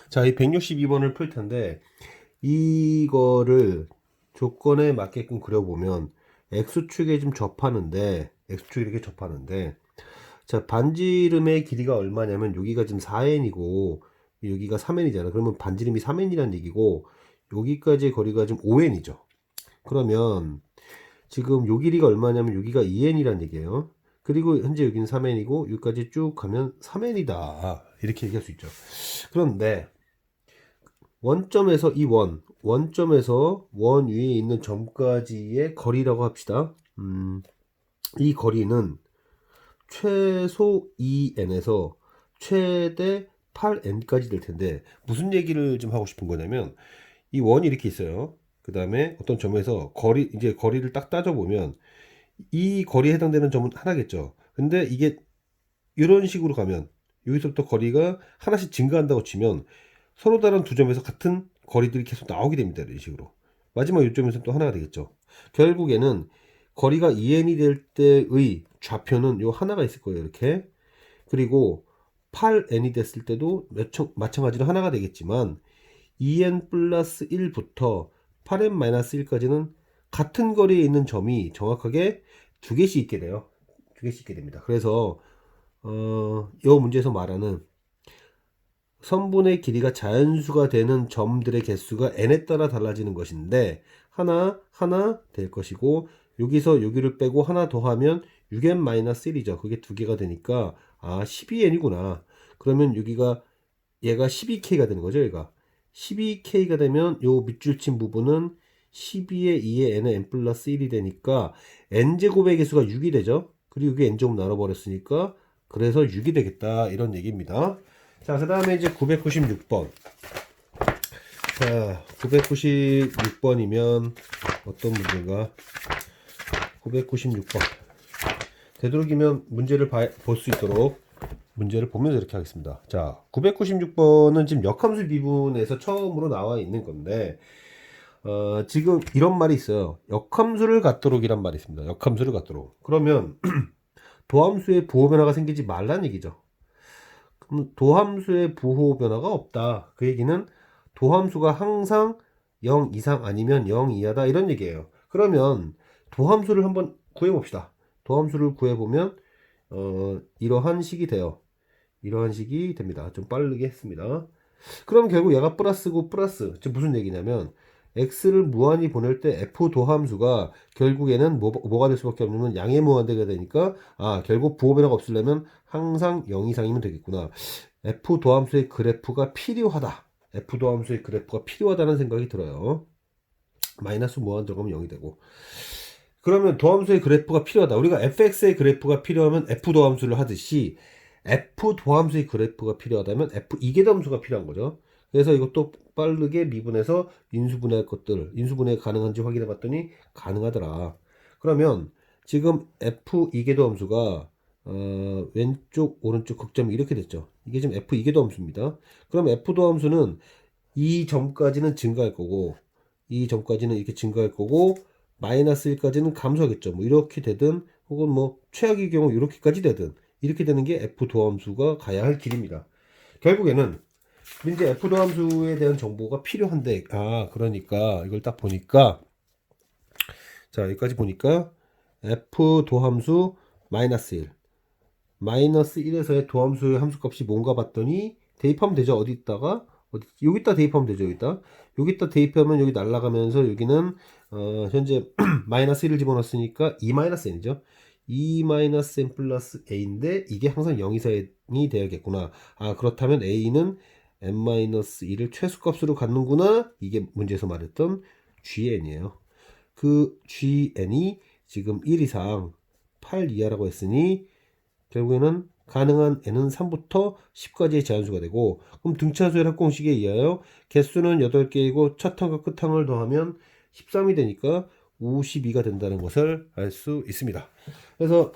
자, 이 162번을 풀 텐데, 이거를 조건에 맞게끔 그려보면, X축에 좀 접하는데, X축이 이렇게 접하는데, 자, 반지름의 길이가 얼마냐면, 여기가 지금 4n이고, 여기가 3n이잖아. 그러면 반지름이 3n이라는 얘기고, 여기까지의 거리가 지금 5n이죠. 그러면, 지금 요 길이가 얼마냐면, 여기가 2n이라는 얘기예요. 그리고 현재 여기는 3n이고, 여기까지 쭉 가면 3n이다. 이렇게 얘기할 수 있죠. 그런데, 원점에서 이 원점에서 원 위에 있는 점까지의 거리라고 합시다. 이 거리는 최소 2n에서 최대 8n까지 될 텐데, 무슨 얘기를 좀 하고 싶은 거냐면, 이 원이 이렇게 있어요. 그 다음에 어떤 점에서 이제 거리를 딱 따져보면, 이 거리에 해당되는 점은 하나겠죠. 근데 이게 이런 식으로 가면, 여기서부터 거리가 하나씩 증가한다고 치면, 서로 다른 두 점에서 같은 거리들이 계속 나오게 됩니다. 이런 식으로. 마지막 요점에서 또 하나가 되겠죠. 결국에는 거리가 2n이 될 때의 좌표는 요 하나가 있을 거예요. 이렇게. 그리고 8n이 됐을 때도 마찬가지로 하나가 되겠지만 2n 플러스 1부터 8n-1까지는 같은 거리에 있는 점이 정확하게 두 개씩 있게 돼요. 두 개씩 있게 됩니다. 그래서 이 문제에서 말하는 선분의 길이가 자연수가 되는 점들의 개수가 n에 따라 달라지는 것인데 하나 될 것이고, 여기서 여기를 빼고 하나 더하면 6n-1이죠. 그게 두 개가 되니까 12n이구나. 그러면 여기가 얘가 12k가 되는 거죠. 얘가 12k가 되면 요 밑줄 친 부분은 12의 2의 n은 n 플러스 1이 되니까 n제곱의 개수가 6이 되죠. 그리고 이게 n제곱 나눠버렸으니까 그래서 6이 되겠다, 이런 얘기입니다. 자, 그 다음에 이제 996번. 자, 996번이면 어떤 문제인가? 996번. 되도록이면 문제를 볼 수 있도록 문제를 보면서 이렇게 하겠습니다. 자, 996번은 지금 역함수 미분에서 처음으로 나와 있는 건데, 지금 이런 말이 있어요. 역함수를 갖도록이란 말이 있습니다. 역함수를 갖도록. 그러면 도함수에 부호 변화가 생기지 말란 얘기죠. 그럼 도함수의 부호 변화가 없다. 그 얘기는 도함수가 항상 0 이상 아니면 0 이하다, 이런 얘기예요. 그러면 도함수를 한번 구해봅시다. 도함수를 구해보면 이러한 식이 돼요. 이러한 식이 됩니다. 좀 빠르게 했습니다. 그럼 결국 얘가 플러스고 플러스. 지금 무슨 얘기냐면 x를 무한히 보낼 때 f 도함수가 결국에는 뭐가 될 수밖에 없냐면 양의 무한대가 되니까 결국 부호 변화가 없으려면 항상 0 이상이면 되겠구나. f 도함수의 그래프가 필요하다. f 도함수의 그래프가 필요하다는 생각이 들어요. 마이너스 무한 들어가면 0이 되고. 그러면 도함수의 그래프가 필요하다. 우리가 fx의 그래프가 필요하면 f 도함수를 하듯이 f 도함수의 그래프가 필요하다면 f 이계도함수가 필요한 거죠. 그래서 이것도 빠르게 미분해서 인수분해할 것들, 인수분해 가능한지 확인해 봤더니 가능하더라. 그러면 지금 f 이계도함수가 왼쪽 오른쪽 극점이 이렇게 됐죠. 이게 지금 f 이계도함수입니다. 그럼 f 도함수는 이 점까지는 증가할 거고, 이 점까지는 이렇게 증가할 거고, 마이너스 1까지는 감소하겠죠. 뭐 이렇게 되든, 혹은 뭐 최악의 경우 이렇게까지 되든, 이렇게 되는 게 f 도함수가 가야 할 길입니다. 결국에는 이제 f 도함수에 대한 정보가 필요한데, 그러니까 이걸 딱 보니까, 자, 여기까지 보니까 f 도함수 마이너스 1, 마이너스 1에서의 도함수의 함수값이 뭔가 봤더니 대입하면 되죠. 여기다 대입하면 되죠. 여기다 대입하면 여기 날아가면서 여기는 현재 마이너스 1을 집어넣었으니까 2 마이너스 n이죠. 2 마이너스 n 플러스 a인데 이게 항상 0 이상이 되어야겠구나. 그렇다면 a는 n 마이너스 1을 최소값으로 갖는구나. 이게 문제에서 말했던 gn이에요. 그 gn이 지금 1 이상 8 이하라고 했으니 결국에는 가능한 n은 3부터 10까지의 제한수가 되고, 그럼 등차수의 합공식에 의하여 개수는 8개이고 첫 항과 끝 항을 더하면 13이 되니까 52가 된다는 것을 알 수 있습니다. 그래서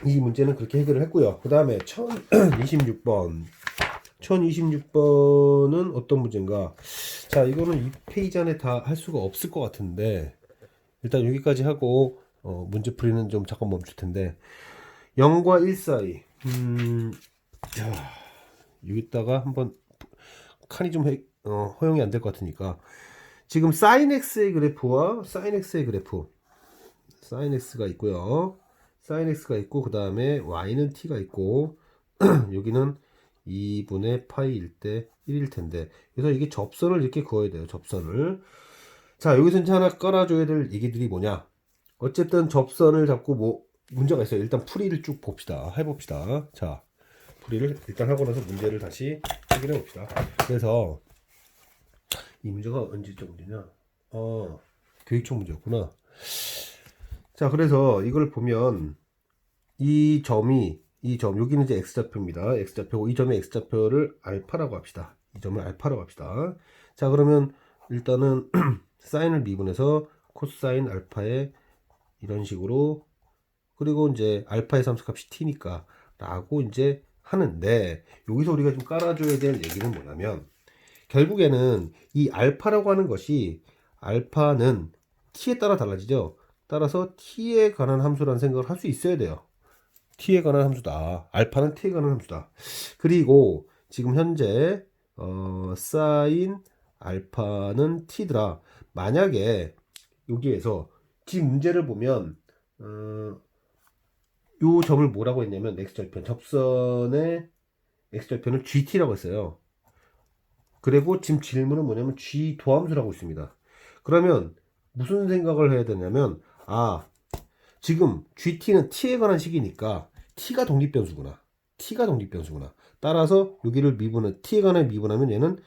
이 문제는 그렇게 해결을 했고요. 그 다음에 1026번. 1026번은 어떤 문제인가? 자, 이거는 이 페이지 안에 다 할 수가 없을 것 같은데, 일단 여기까지 하고 문제 풀이는 좀 잠깐 멈출 텐데, 0과 1 사이. 자, 여기다가 한번 약간이 좀 허용이 안 될 것 같으니까 지금 sin x의 그래프와 sin x의 그래프 sin x가 있고요. sin x가 있고 그 다음에 y는 t가 있고 여기는 2분의 파이일 때 1일 텐데 그래서 이게 접선을 이렇게 그어야 돼요. 접선을. 자, 여기서 이제 하나 깔아줘야 될 얘기들이 뭐냐. 어쨌든 접선을 잡고 뭐 문제가 있어요. 일단 풀이를 쭉 봅시다. 해봅시다. 자, 풀이를 일단 하고 나서 문제를 다시 확인해 봅시다. 그래서 이 문제가 언제적 문제냐? 교육청 문제였구나. 자, 그래서 이걸 보면 이 여기는 이제 x좌표입니다. x좌표고 이 점의 x좌표를 알파라고 합시다. 이 점을 알파라고 합시다. 자, 그러면 일단은 사인을 미분해서 코사인 알파에 이런 식으로 그리고 이제 알파의 함수값이 t니까 라고 이제 하는데 여기서 우리가 좀 깔아줘야 될 얘기는 뭐냐면 결국에는 이 알파라고 하는 것이 알파는 t에 따라 달라지죠. 따라서 t에 관한 함수라는 생각을 할 수 있어야 돼요. t에 관한 함수다. 알파는 t에 관한 함수다. 그리고 지금 현재 사인 알파는 t더라. 만약에 여기에서 지금 문제를 보면 요 점을 뭐라고 했냐면 x절편 접선의 x절편을 gt라고 했어요. 그리고 지금 질문은 뭐냐면 g 도함수라고 있습니다. 그러면 무슨 생각을 해야 되냐면 지금 gt는 t에 관한 식이니까 t가 독립변수구나. t가 독립변수구나. 따라서 여기를 t에 관한 미분하면 얘는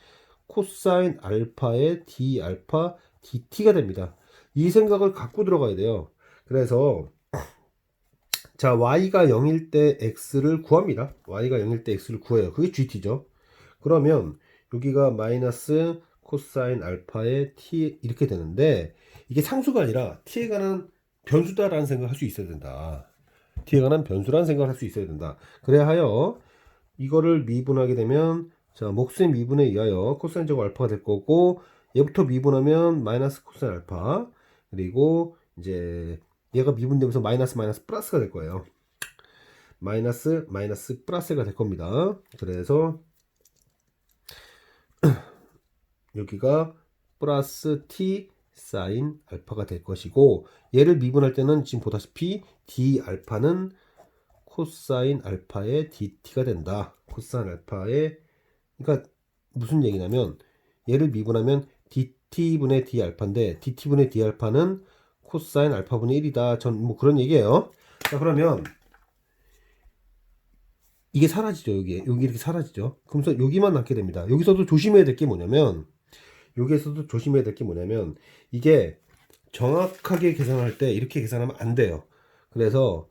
코사인 알파의 d 알파 dt가 됩니다. 이 생각을 갖고 들어가야 돼요. 그래서 자, y가 0일 때 x를 구합니다. y가 0일 때 x를 구해요. 그게 gt죠. 그러면 여기가 마이너스 코사인 알파의 t 이렇게 되는데 이게 상수가 아니라 t에 관한 변수다라는 생각을 할 수 있어야 된다. t에 관한 변수라는 생각을 할 수 있어야 된다. 그래야 하여 이거를 미분하게 되면 자, 몫의 미분에 의하여 코사인 제곱 알파가 될 거고 얘부터 미분하면 마이너스 코사인 알파 그리고 이제 얘가 미분되면서 마이너스 플러스가 될 거예요. 마이너스 플러스가 될 겁니다. 그래서 여기가 플러스 t 사인 알파가 될 것이고 얘를 미분할 때는 지금 보다시피 d 알파는 코사인 알파의 dt가 된다. 코사인 알파의 그러니까 무슨 얘기냐면 얘를 미분하면 dt분의 d 알파인데 dt분의 d 알파는 코사인 알파분의 1이다. 전 뭐 그런 얘기예요. 자, 그러면 이게 사라지죠. 여기 이렇게 사라지죠. 그러면서 여기만 남게 됩니다. 여기서도 조심해야 될 게 뭐냐면 이게 정확하게 계산할 때 이렇게 계산하면 안 돼요. 그래서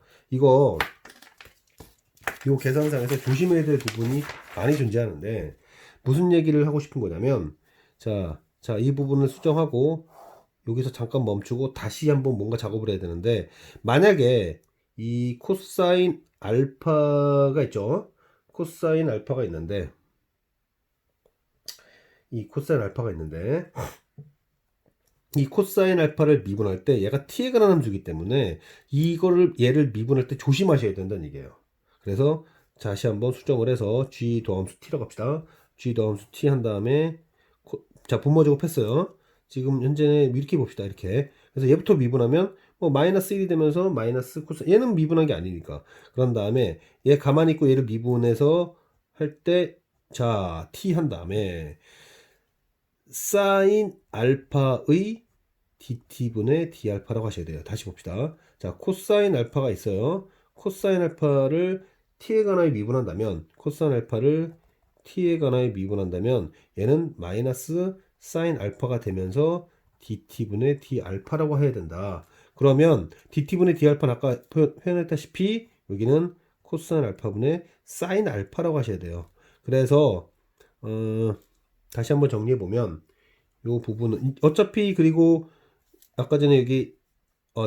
요 계산상에서 조심해야 될 부분이 많이 존재하는데 무슨 얘기를 하고 싶은 거냐면 자, 이 부분을 수정하고 여기서 잠깐 멈추고 다시 한번 뭔가 작업을 해야 되는데 만약에 이 코사인 알파가 있죠. 코사인 알파가 있는데 이 코사인 알파를 미분할 때 얘가 t에 관한 함수이기 때문에 얘를 미분할 때 조심하셔야 된다는 얘기예요. 그래서 다시 한번 수정을 해서 g 더함수 t라고 합시다. g 더함수 t 한 다음에 자, 분모 제곱했어요. 지금 현재는 이렇게 봅시다. 이렇게. 그래서 얘부터 미분하면 뭐 마이너스 1이 되면서 마이너스 코스 얘는 미분한 게 아니니까. 그런 다음에 얘 가만히 있고 얘를 미분해서 할 때 자, t 한 다음에 사인 알파의 dt분의 d알파라고 하셔야 돼요. 다시 봅시다. 자, 코사인 알파가 있어요. 코사인 알파를 t에 관하여 미분한다면 얘는 마이너스 사인 알파가 되면서 dt분의 d알파라고 해야 된다. 그러면 dt분의 d알파는 아까 표현했다시피 여기는 코사인 알파분의 사인 알파라고 하셔야 돼요. 그래서 다시 한번 정리해 보면 요 부분은 어차피 그리고 아까 전에 여기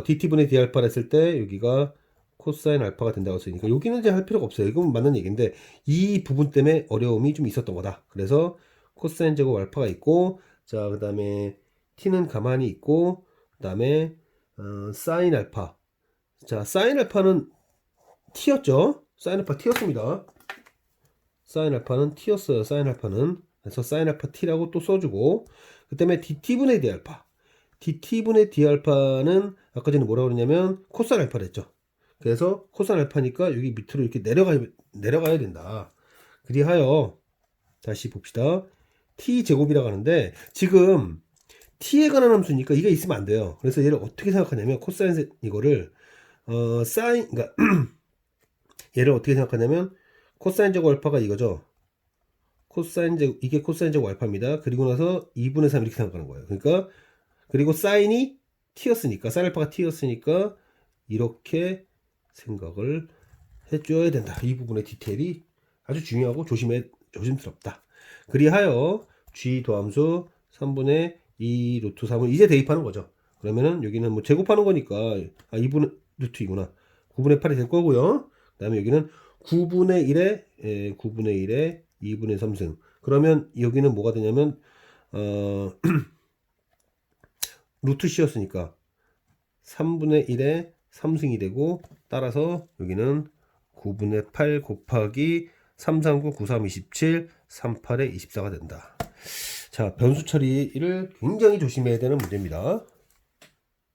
dt분의 d알파를 했을 때 여기가 코사인 알파가 된다고 했으니까 여기는 이제 할 필요가 없어요. 이건 맞는 얘기인데 이 부분 때문에 어려움이 좀 있었던 거다. 그래서 코사인 제곱 알파가 있고 자, 그 다음에 t는 가만히 있고 그 다음에 사인 알파 자, 사인 알파는 t였죠. 사인 알파 t였습니다. 사인 알파는 t였어요. 사인 알파는 그래서 사인 알파 t라고 또 써주고, 그 다음에 dt분의 d알파. dt분의 d알파는 아까 전에 뭐라고 그랬냐면 코사인 알파를 했죠. 그래서 코사인 알파니까 여기 밑으로 이렇게 내려가야 된다. 그리하여 다시 봅시다. t제곱이라고 하는데 지금 t에 관한 함수니까 이게 있으면 안 돼요. 그래서 얘를 어떻게 생각하냐면 코사인 이거를 사인, 그러니까 얘를 어떻게 생각하냐면 코사인 제곱 알파가 이거죠. 코사인 제곱, 이게 코사인 제곱 알파입니다. 그리고 나서 2분의 3 이렇게 생각하는 거예요. 그러니까 그리고 사인이 t였으니까, 사인 알파가 t였으니까 이렇게 생각을 해줘야 된다. 이 부분의 디테일이 아주 중요하고 조심스럽다. 그리하여 g 도함수 3분의 2 루트 3을 이제 대입하는 거죠. 그러면은 여기는 뭐 제곱하는 거니까 2분의 루트이구나. 9분의 8이 될 거고요. 그 다음에 여기는 9분의 1에 2분의 3승. 그러면 여기는 뭐가 되냐면 루트 c였으니까 3분의 1에 3승이 되고, 따라서 여기는 9분의 8 곱하기 339, 93, 27, 38에 24가 된다. 자, 변수 처리를 굉장히 조심해야 되는 문제입니다.